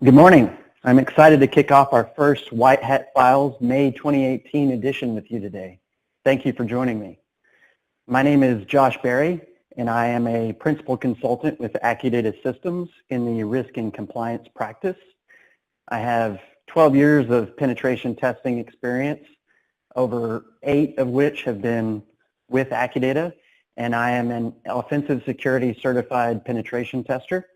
Good morning. I'm excited to kick off our first White Hat Files May 2018 edition with you today. Thank you for joining me. My name is Josh Berry, and I am a principal consultant with Accudata Systems in the risk and compliance practice. I have 12 years of penetration testing experience, over 8 of which have been with Accudata, and I am an offensive security certified penetration tester.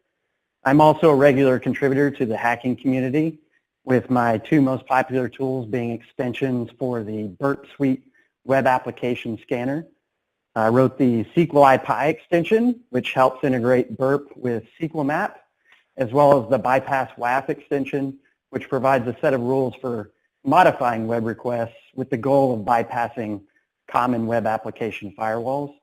I'm also a regular contributor to the hacking community, with my 2 most popular tools being extensions for the Burp Suite web application scanner. I wrote the SQL IPy extension, which helps integrate Burp with SQL Map, as well as the Bypass WAF extension, which provides a set of rules for modifying web requests with the goal of bypassing common web application firewalls.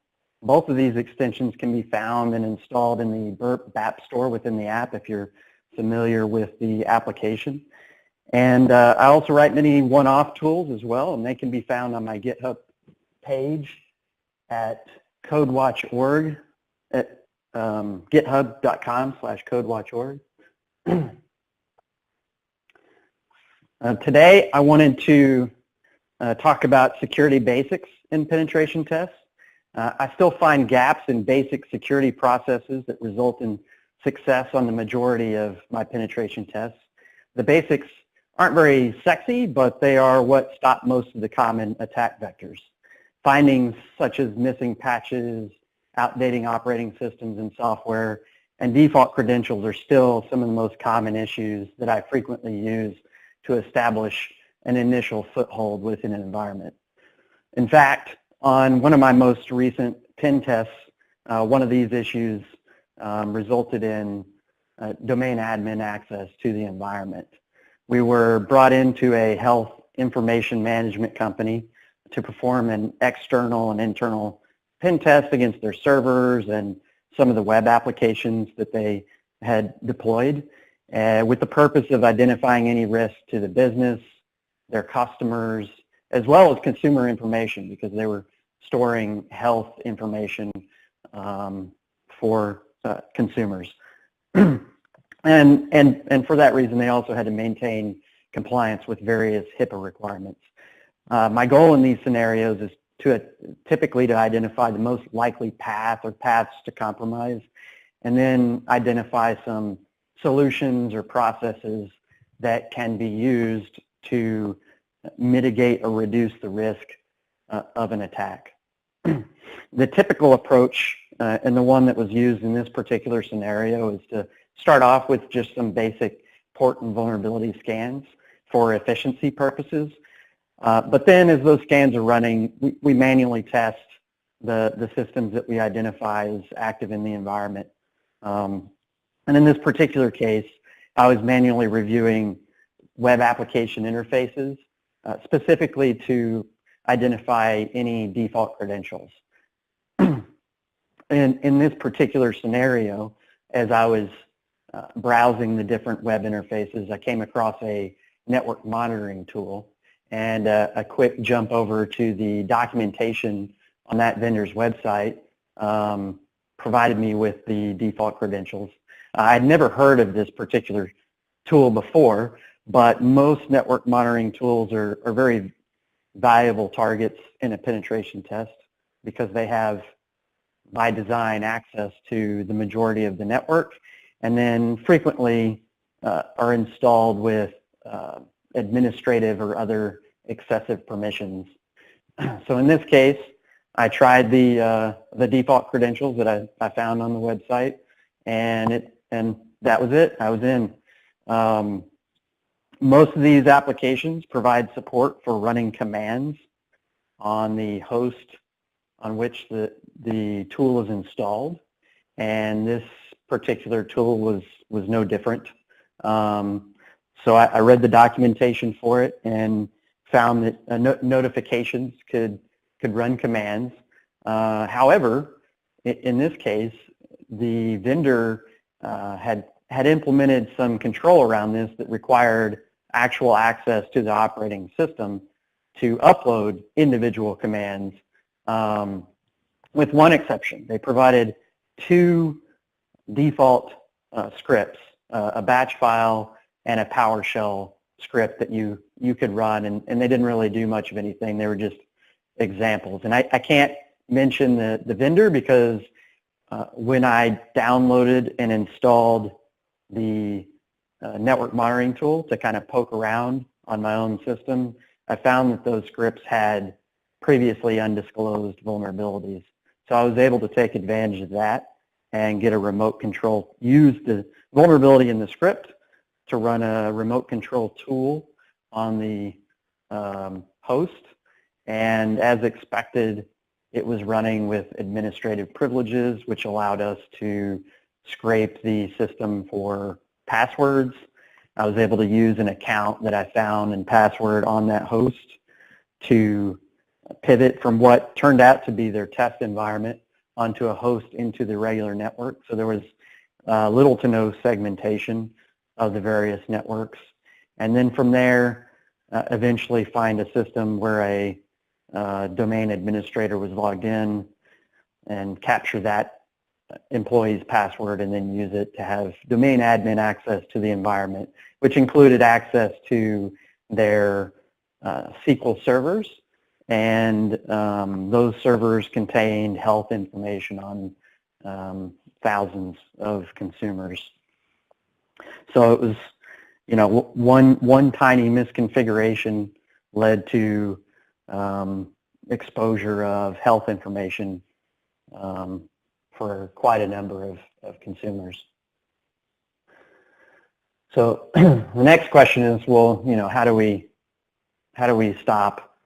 Both of these extensions can be found and installed in the Burp BAP store within the app if you're familiar with the application. And I also write many one-off tools as well, and they can be found on my GitHub page at codewatch.org at github.com/codewatch.org. Today I wanted to talk about security basics in penetration tests. I still find gaps in basic security processes that result in success on the majority of my penetration tests. The basics aren't very sexy, but they are what stop most of the common attack vectors. Findings such as missing patches, outdating operating systems and software, and default credentials are still some of the most common issues that I frequently use to establish an initial foothold within an environment. In fact, on one of my most recent pen tests, one of these issues resulted in domain admin access to the environment. We were brought into a health information management company to perform an external and internal pen test against their servers and some of the web applications that they had deployed, with the purpose of identifying any risk to the business, their customers, as well as consumer information, because they were storing health information for consumers. and for that reason, they also had to maintain compliance with various HIPAA requirements. My goal in these scenarios is typically to identify the most likely path or paths to compromise, and then identify some solutions or processes that can be used to mitigate or reduce the risk of an attack. The typical approach, and the one that was used in this particular scenario, is to start off with just some basic port and vulnerability scans for efficiency purposes. But then as those scans are running, we manually test the systems that we identify as active in the environment. And in this particular case, I was manually reviewing web application interfaces, specifically to identify any default credentials. In this particular scenario, as I was browsing the different web interfaces, I came across a network monitoring tool, and a quick jump over to the documentation on that vendor's website provided me with the default credentials. I'd never heard of this particular tool before, but most network monitoring tools are very valuable targets in a penetration test because they have, by design, access to the majority of the network, and then frequently are installed with administrative or other excessive permissions. So in this case, I tried the default credentials that I found on the website, and that was it. I was in. Most of these applications provide support for running commands on the host on which the tool is installed, and this particular tool was no different. So I read the documentation for it and found that notifications could run commands. However, in this case, the vendor had implemented some control around this that required actual access to the operating system to upload individual commands, with one exception. They provided 2 default scripts, a batch file and a PowerShell script that you could run, and they didn't really do much of anything. They were just examples. And I can't mention the vendor because when I downloaded and installed the network monitoring tool to kind of poke around on my own system, I found that those scripts had previously undisclosed vulnerabilities. So I was able to take advantage of that and get a remote control, use the vulnerability in the script to run a remote control tool on the host. And as expected, it was running with administrative privileges, which allowed us to scrape the system for passwords. I was able to use an account that I found and password on that host to pivot from what turned out to be their test environment onto a host into the regular network. So there was little to no segmentation of the various networks. And then from there, eventually find a system where a domain administrator was logged in and capture that employee's password and then use it to have domain admin access to the environment, which included access to their SQL servers. And those servers contained health information on thousands of consumers. So it was, you know, one tiny misconfiguration led to exposure of health information for quite a number of consumers. So the next question is, well, you know, how do we stop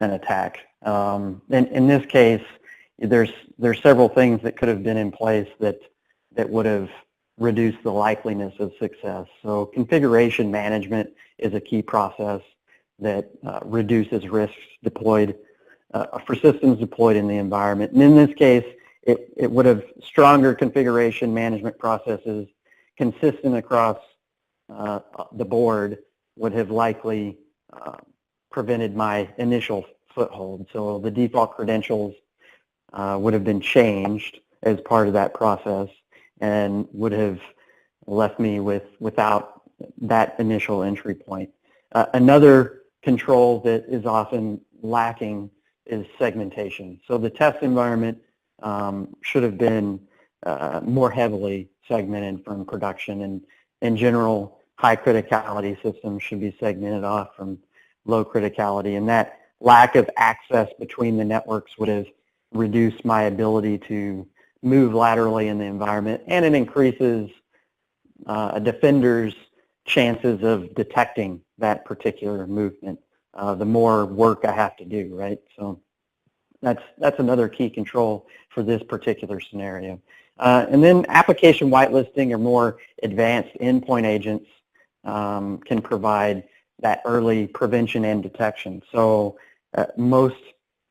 an attack? In this case, there's several things that could have been in place that would have reduced the likeliness of success. So configuration management is a key process that reduces risks deployed for systems deployed in the environment. And in this case, it would have stronger configuration management processes consistent across the board would have likely prevented my initial foothold. So the default credentials would have been changed as part of that process and would have left me without that initial entry point. Another control that is often lacking is segmentation. So the test environment should have been more heavily segmented from production, and in general, high criticality systems should be segmented off from low criticality, and that lack of access between the networks would have reduced my ability to move laterally in the environment, and it increases a defender's chances of detecting that particular movement. The more work I have to do, right? So that's another key control for this particular scenario. And then application whitelisting or more advanced endpoint agents can provide that early prevention and detection. So most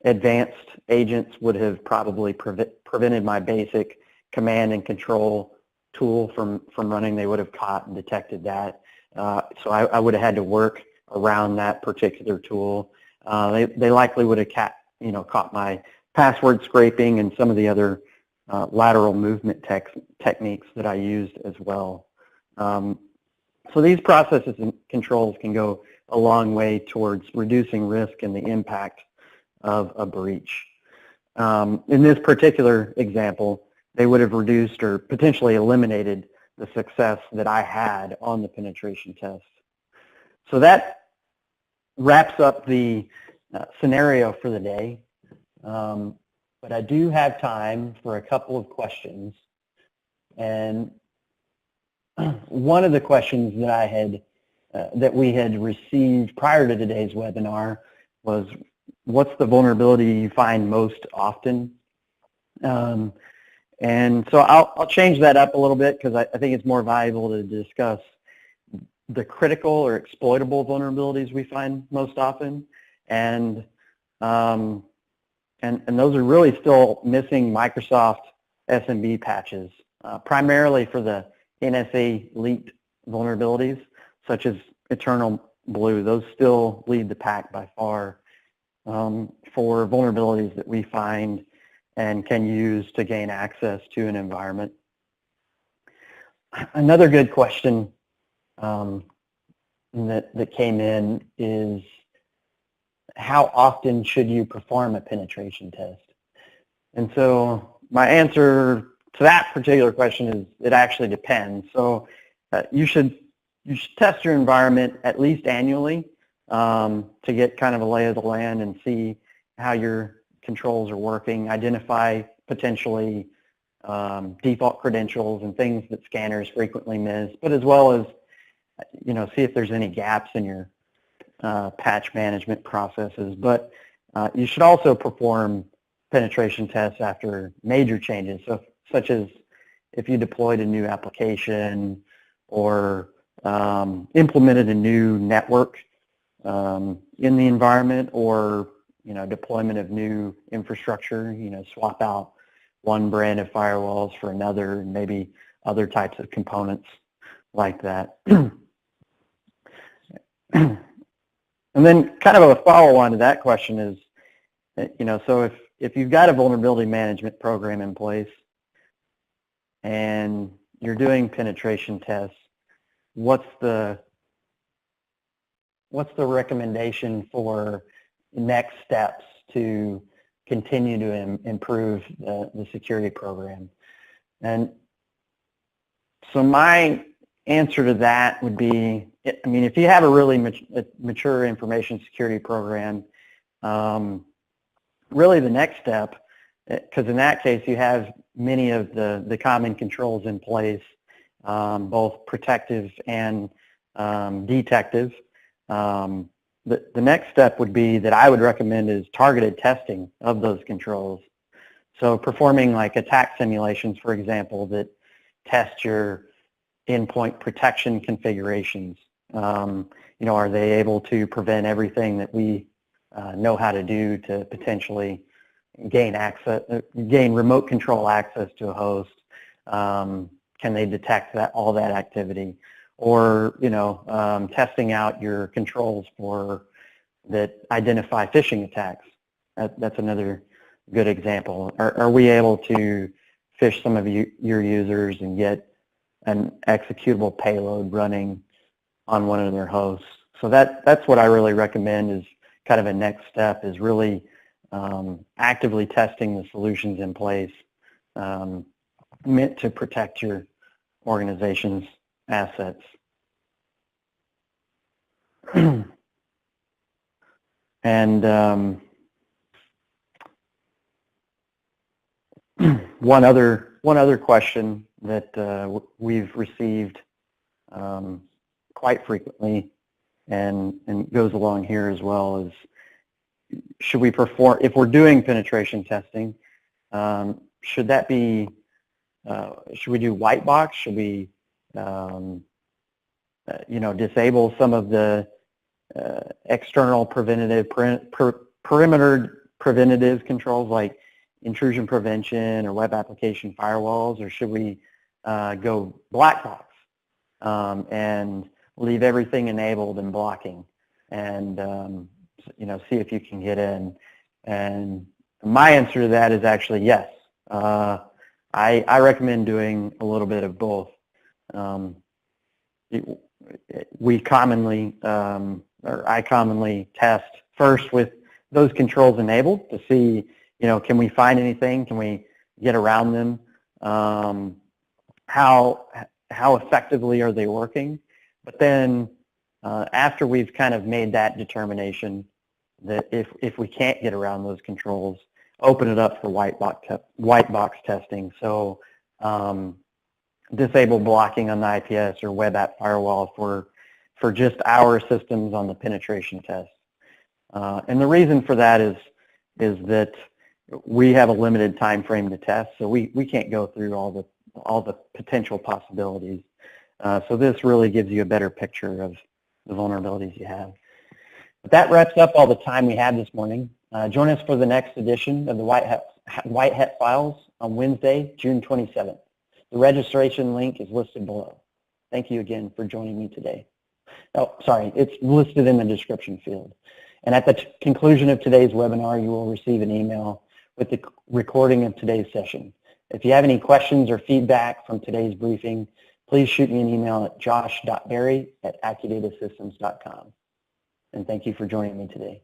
advanced agents would have probably prevented my basic command and control tool from running. They would have caught and detected that. So I would have had to work around that particular tool. They likely would have caught my password scraping and some of the other lateral movement techniques that I used as well. So these processes and controls can go a long way towards reducing risk and the impact of a breach. In this particular example, they would have reduced or potentially eliminated the success that I had on the penetration test. So that wraps up the scenario for the day. But I do have time for a couple of questions. And one of the questions that I had, that we had received prior to today's webinar was, what's the vulnerability you find most often? And so I'll change that up a little bit because I think it's more valuable to discuss the critical or exploitable vulnerabilities we find most often. And those are really still missing Microsoft SMB patches, primarily for the NSA leaked vulnerabilities, such as Eternal Blue. Those still lead the pack by far for vulnerabilities that we find and can use to gain access to an environment. Another good question that came in is, how often should you perform a penetration test? And so my answer to that particular question is, it actually depends. So you should test your environment at least annually to get kind of a lay of the land and see how your controls are working, identify potentially default credentials and things that scanners frequently miss, but as well as, see if there's any gaps in your patch management processes. But you should also perform penetration tests after major changes, so such as if you deployed a new application or implemented a new network in the environment, or deployment of new infrastructure, swap out one brand of firewalls for another, and maybe other types of components like that. And then kind of a follow-on to that question is, so if you've got a vulnerability management program in place and you're doing penetration tests, what's the recommendation for next steps to continue to improve the security program? And so my answer to that would be, if you have a really mature information security program, really the next step, because in that case you have many of the common controls in place, both protective and detective. The next step would be, that I would recommend, is targeted testing of those controls. So performing like attack simulations, for example, that test your endpoint protection configurations. Are they able to prevent everything that we know how to do to potentially gain remote control access to a host? Can they detect all that activity? Or testing out your controls that identify phishing attacks. That's another good example. Are we able to phish some of your users and get an executable payload running on one of their hosts? So that's what I really recommend, is kind of a next step, is really actively testing the solutions in place meant to protect your organization's assets. And one other question that we've received quite frequently, and goes along here as well, is, should we perform, if we're doing penetration testing, should that be, should we do white box? Should we disable some of the external preventative, perimeter preventative controls like intrusion prevention or web application firewalls, or should we go black box and leave everything enabled and blocking, and see if you can get in? And my answer to that is actually yes. I recommend doing a little bit of both. We commonly, or I commonly test first with those controls enabled to see, can we find anything? Can we get around them? How effectively are they working? But then after we've kind of made that determination that if we can't get around those controls, open it up for white box testing. So disable blocking on the IPS or web app firewall for just our systems on the penetration test. And the reason for that is that we have a limited time frame to test, so we can't go through all the potential possibilities. So this really gives you a better picture of the vulnerabilities you have. But that wraps up all the time we have this morning. Join us for the next edition of the White Hat Files on Wednesday, June 27th. The registration link is listed below. Thank you again for joining me today. Oh, sorry, it's listed in the description field. And at the conclusion of today's webinar, you will receive an email with the recording of today's session. If you have any questions or feedback from today's briefing, please shoot me an email at josh.berry@accudatasystems.com. And thank you for joining me today.